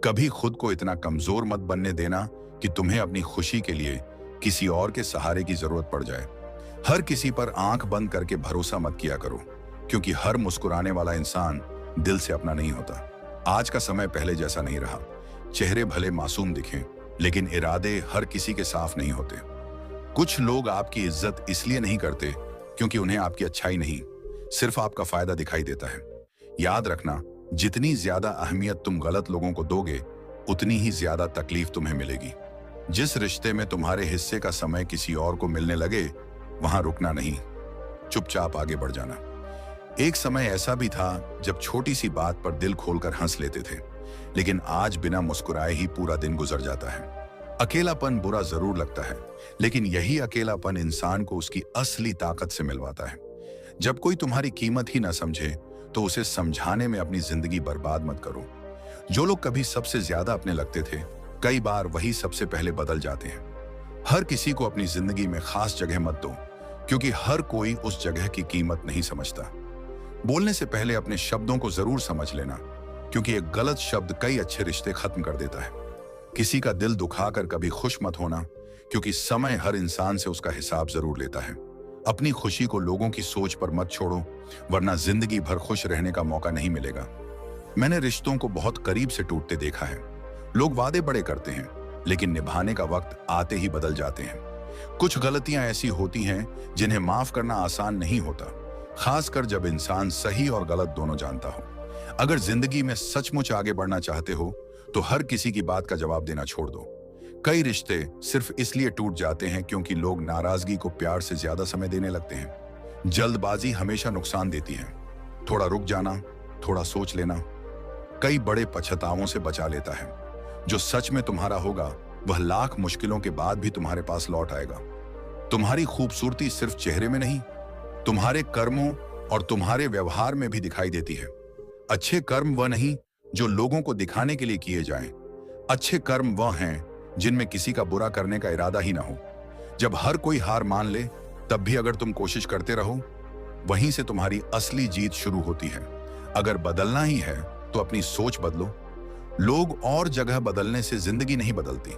कभी खुद को इतना कमजोर मत बनने देना कि तुम्हें अपनी खुशी के लिए किसी और के सहारे की जरूरत पड़ जाए। हर किसी पर आंख बंद करके भरोसा मत किया करो, क्योंकि हर मुस्कुराने वाला इंसान दिल से अपना नहीं होता। आज का समय पहले जैसा नहीं रहा। चेहरे भले मासूम दिखें, लेकिन इरादे हर किसी के साफ नहीं होते। कुछ लोग आपकी इज्जत इसलिए नहीं करते क्योंकि उन्हें आपकी अच्छाई नहीं, सिर्फ आपका फायदा दिखाई देता है। याद रखना, जितनी ज्यादा अहमियत तुम गलत लोगों को दोगे, उतनी ही ज्यादा तकलीफ तुम्हें मिलेगी। जिस रिश्ते में तुम्हारे हिस्से का समय किसी और को मिलने लगे, वहां रुकना नहीं, चुपचाप आगे बढ़ जाना। एक समय ऐसा भी था जब छोटी सी बात पर दिल खोलकर हंस लेते थे, लेकिन आज बिना मुस्कुराए ही पूरा दिन गुजर जाता है। अकेलापन बुरा जरूर लगता है, लेकिन यही अकेलापन इंसान को उसकी असली ताकत से मिलवाता है। जब कोई तुम्हारी कीमत ही ना समझे, तो उसे समझाने में अपनी जिंदगी बर्बाद मत करो। जो लोग कभी सबसे ज्यादा अपने लगते थे, कई बार वही सबसे पहले बदल जाते हैं। हर किसी को अपनी जिंदगी में खास जगह मत दो, क्योंकि हर कोई उस जगह की कीमत नहीं समझता। बोलने से पहले अपने शब्दों को जरूर समझ लेना, क्योंकि एक गलत शब्द कई अच्छे रिश्ते खत्म कर देता है। किसी का दिल दुखाकर कभी खुश मत होना, क्योंकि समय हर इंसान से उसका हिसाब जरूर लेता है। अपनी खुशी को लोगों की सोच पर मत छोड़ो, वरना जिंदगी भर खुश रहने का मौका नहीं मिलेगा। मैंने रिश्तों को बहुत करीब से टूटते देखा है। लोग वादे बड़े करते हैं, लेकिन निभाने का वक्त आते ही बदल जाते हैं। कुछ गलतियां ऐसी होती हैं जिन्हें माफ करना आसान नहीं होता, खासकर जब इंसान सही और गलत दोनों जानता हो। अगर जिंदगी में सचमुच आगे बढ़ना चाहते हो, तो हर किसी की बात का जवाब देना छोड़ दो। कई रिश्ते सिर्फ इसलिए टूट जाते हैं क्योंकि लोग नाराजगी को प्यार से ज्यादा समय देने लगते हैं। जल्दबाजी हमेशा नुकसान देती है। थोड़ा रुक जाना, थोड़ा सोच लेना, कई बड़े पछतावों से बचा लेता है। जो सच में तुम्हारा होगा, वह लाख मुश्किलों के बाद भी तुम्हारे पास लौट आएगा। तुम्हारी खूबसूरती सिर्फ चेहरे में नहीं, तुम्हारे कर्मों और तुम्हारे व्यवहार में भी दिखाई देती है। अच्छे कर्म वह नहीं जो लोगों को दिखाने के लिए किए जाएं। अच्छे कर्म वह हैं जिनमें किसी का बुरा करने का इरादा ही ना हो। जब हर कोई हार मान ले, तब भी अगर तुम कोशिश करते रहो, वहीं से तुम्हारी असली जीत शुरू होती है। अगर बदलना ही है तो अपनी सोच बदलो। लोग और जगह बदलने से जिंदगी नहीं बदलती।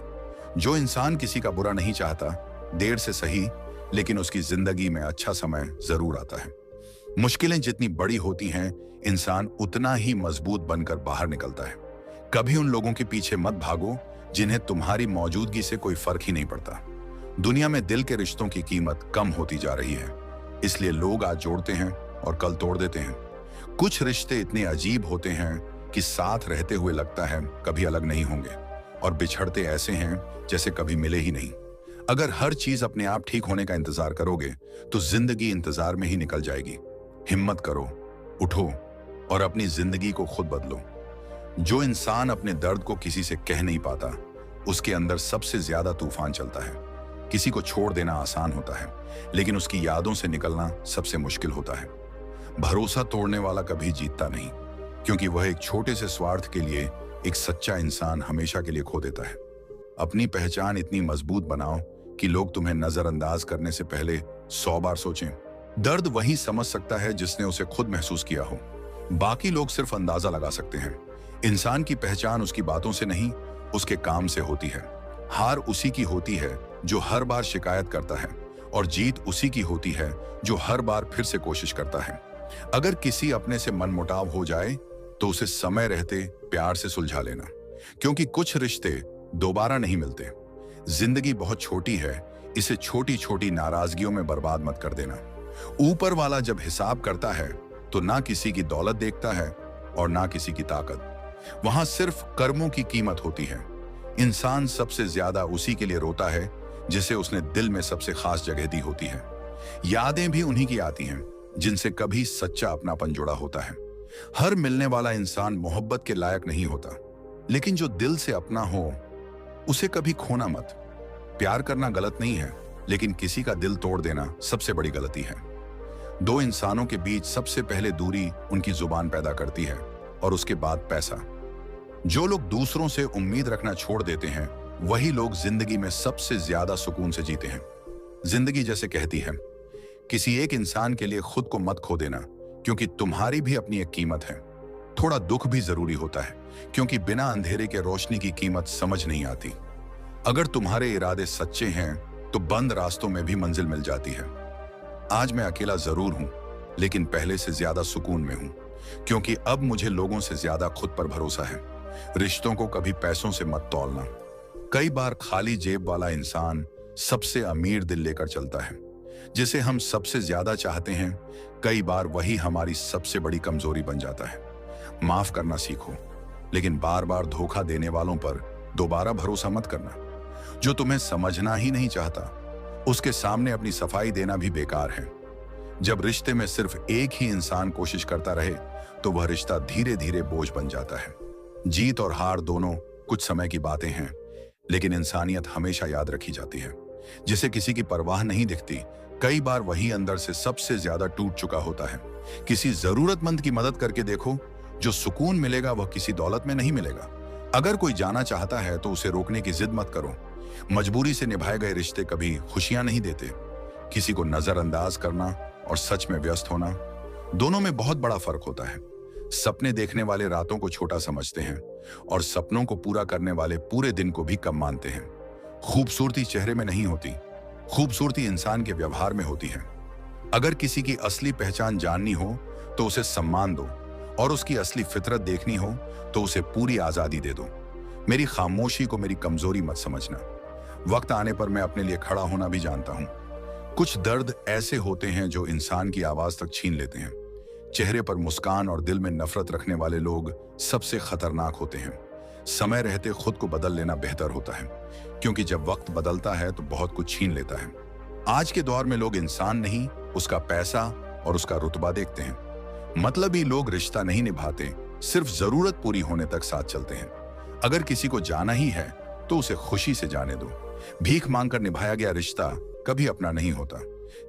जो इंसान किसी का बुरा नहीं चाहता, देर से सही, लेकिन उसकी जिंदगी में अच्छा समय जरूर आता है। मुश्किलें जितनी बड़ी होती हैं, इंसान उतना ही मजबूत बनकर बाहर निकलता है। कभी उन लोगों के पीछे मत भागो जिन्हें तुम्हारी मौजूदगी से कोई फर्क ही नहीं पड़ता। दुनिया में दिल के रिश्तों की कीमत कम होती जा रही है, इसलिए लोग आज जोड़ते हैं और कल तोड़ देते हैं। कुछ रिश्ते इतने अजीब होते हैं कि साथ रहते हुए लगता है कभी अलग नहीं होंगे, और बिछड़ते ऐसे हैं जैसे कभी मिले ही नहीं। अगर हर चीज अपने आप ठीक होने का इंतजार करोगे, तो जिंदगी इंतजार में ही निकल जाएगी। हिम्मत करो, उठो और अपनी जिंदगी को खुद बदलो। जो इंसान अपने दर्द को किसी से कह नहीं पाता, उसके अंदर सबसे ज्यादा तूफान चलता है। किसी को छोड़ देना आसान होता है, लेकिन उसकी यादों से निकलना सबसे मुश्किल होता है। भरोसा तोड़ने वाला कभी जीतता नहीं, क्योंकि वह एक छोटे से स्वार्थ के लिए एक सच्चा इंसान हमेशा के लिए खो देता है। अपनी पहचान इतनी मजबूत बनाओ कि लोग तुम्हें नजरअंदाज करने से पहले 100 बार सोचें। दर्द वही समझ सकता है जिसने उसे खुद महसूस किया हो। बाकी लोग सिर्फ अंदाजा लगा सकते हैं। इंसान की पहचान उसकी बातों से नहीं, उसके काम से होती है। हार उसी की होती है जो हर बार शिकायत करता है, और जीत उसी की होती है जो हर बार फिर से कोशिश करता है। अगर किसी अपने से मनमुटाव हो जाए, तो उसे समय रहते प्यार से सुलझा लेना, क्योंकि कुछ रिश्ते दोबारा नहीं मिलते। जिंदगी बहुत छोटी है, इसे छोटी छोटी नाराजगियों में बर्बाद मत कर देना। ऊपर वाला जब हिसाब करता है, तो ना किसी की दौलत देखता है और ना किसी की ताकत। वहां सिर्फ कर्मों की कीमत होती है। इंसान सबसे ज्यादा उसी के लिए रोता है जिसे उसने दिल में सबसे खास जगह दी होती है। यादें भी उन्हीं की आती हैं जिनसे कभी सच्चा अपनापन जुड़ा होता है। हर मिलने वाला इंसान मोहब्बत के लायक नहीं होता, लेकिन जो दिल से अपना हो, उसे कभी खोना मत। प्यार करना गलत नहीं है, लेकिन किसी का दिल तोड़ देना सबसे बड़ी गलती है। दो इंसानों के बीच सबसे पहले दूरी उनकी जुबान पैदा करती है, और उसके बाद पैसा। जो लोग दूसरों से उम्मीद रखना छोड़ देते हैं, वही लोग जिंदगी में सबसे ज्यादा सुकून से जीते हैं। जिंदगी जैसे कहती है, किसी एक इंसान के लिए खुद को मत खो देना, क्योंकि तुम्हारी भी अपनी एक कीमत है। थोड़ा दुख भी जरूरी होता है, क्योंकि बिना अंधेरे के रोशनी की कीमत समझ नहीं आती। अगर तुम्हारे इरादे सच्चे हैं तो बंद रास्तों में भी मंजिल मिल जाती है। आज मैं अकेला जरूर हूं, लेकिन पहले से ज्यादा सुकून में हूं, क्योंकि अब मुझे लोगों से ज्यादा खुद पर भरोसा है। रिश्तों को कभी पैसों से मत तौलना। कई बार खाली जेब वाला इंसान सबसे अमीर दिल लेकर चलता है। जिसे हम सबसे ज्यादा चाहते हैं, कई बार वही हमारी सबसे बड़ी कमजोरी बन जाता है। माफ करना सीखो, लेकिन बार बार धोखा देने वालों पर दोबारा भरोसा मत करना। जो तुम्हें समझना ही नहीं चाहता, उसके सामने अपनी सफाई देना भी बेकार है। जब रिश्ते में सिर्फ एक ही इंसान कोशिश करता रहे, तो वह रिश्ता धीरे धीरे बोझ बन जाता है। जीत और हार दोनों कुछ समय की बातें हैं, लेकिन इंसानियत हमेशा याद रखी जाती है। जिसे किसी की परवाह नहीं दिखती, कई बार वही अंदर से सबसे ज्यादा टूट चुका होता है। किसी जरूरतमंद की मदद करके देखो, जो सुकून मिलेगा वह किसी दौलत में नहीं मिलेगा। अगर कोई जाना चाहता है तो उसे रोकने की जिद मत करो। मजबूरी से निभाए गए रिश्ते कभी खुशियां नहीं देते। किसी को नजरअंदाज करना और सच में व्यस्त होना, दोनों में बहुत बड़ा फर्क होता है। सपने देखने वाले रातों को छोटा समझते हैं, और सपनों को पूरा करने वाले पूरे दिन को भी कम मानते हैं। खूबसूरती चेहरे में नहीं होती, खूबसूरती इंसान के व्यवहार में होती है। अगर किसी की असली पहचान जाननी हो तो उसे सम्मान दो, और उसकी असली फितरत देखनी हो तो उसे पूरी आजादी दे दो। मेरी खामोशी को मेरी कमजोरी मत समझना। वक्त आने पर मैं अपने लिए खड़ा होना भी जानता हूं। कुछ दर्द ऐसे होते हैं जो इंसान की आवाज तक छीन लेते हैं। चेहरे पर मुस्कान और दिल में नफरत रखने वाले लोग सबसे खतरनाक होते हैं। समय रहते खुद को बदल लेना बेहतर होता है, क्योंकि जब वक्त बदलता है तो बहुत कुछ छीन लेता है। आज के दौर में लोग इंसान नहीं, उसका पैसा और उसका रुतबा देखते हैं। मतलबी लोग रिश्ता नहीं निभाते, सिर्फ जरूरत पूरी होने तक साथ चलते हैं। अगर किसी को जाना ही है तो उसे खुशी से जाने दो। भीख मांगकर निभाया गया रिश्ता कभी अपना नहीं होता।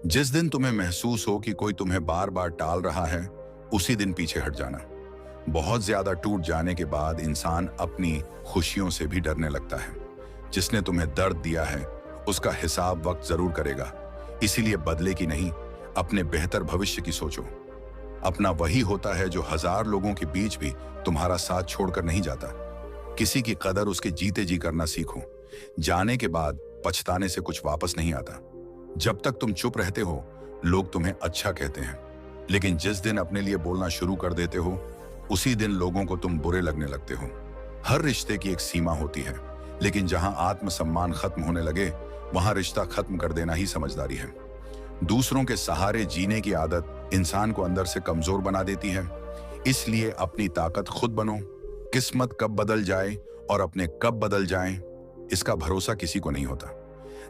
जिस दिन तुम्हें महसूस हो कि कोई तुम्हें बार बार टाल रहा है, उसी दिन पीछे हट जाना। बहुत ज्यादा टूट जाने के बाद इंसान अपनी खुशियों से भी डरने लगता है। जिसने तुम्हें दर्द दिया है, उसका हिसाब वक्त जरूर करेगा। इसीलिए बदले की नहीं, अपने बेहतर भविष्य की सोचो। अपना वही होता है जो हजार लोगों के बीच भी तुम्हारा साथ छोड़कर नहीं जाता। किसी की कदर उसके जीते जी करना सीखो। जाने के बाद पछताने से कुछ वापस नहीं आता। जब तक तुम चुप रहते हो, लोग तुम्हें अच्छा कहते हैं, लेकिन जिस दिन अपने लिए बोलना शुरू कर देते हो, उसी दिन लोगों को तुम बुरे लगने लगते हो। हर रिश्ते की एक सीमा होती है, लेकिन जहां आत्मसम्मान खत्म होने लगे, वहां रिश्ता खत्म कर देना ही समझदारी है। दूसरों के सहारे जीने की आदत इंसान को अंदर से कमजोर बना देती है। इसलिए अपनी ताकत खुद बनो। किस्मत कब बदल जाए और अपने कब बदल जाएं, इसका भरोसा किसी को नहीं होता।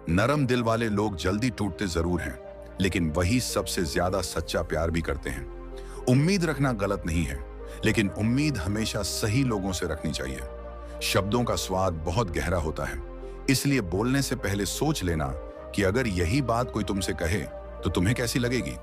नरम दिल वाले लोग जल्दी टूटते जरूर हैं, लेकिन वही सबसे ज्यादा सच्चा प्यार भी करते हैं। उम्मीद रखना गलत नहीं है, लेकिन उम्मीद हमेशा सही लोगों से रखनी चाहिए। शब्दों का स्वाद बहुत गहरा होता है, इसलिए बोलने से पहले सोच लेना कि अगर यही बात कोई तुमसे कहे तो तुम्हें कैसी लगेगी।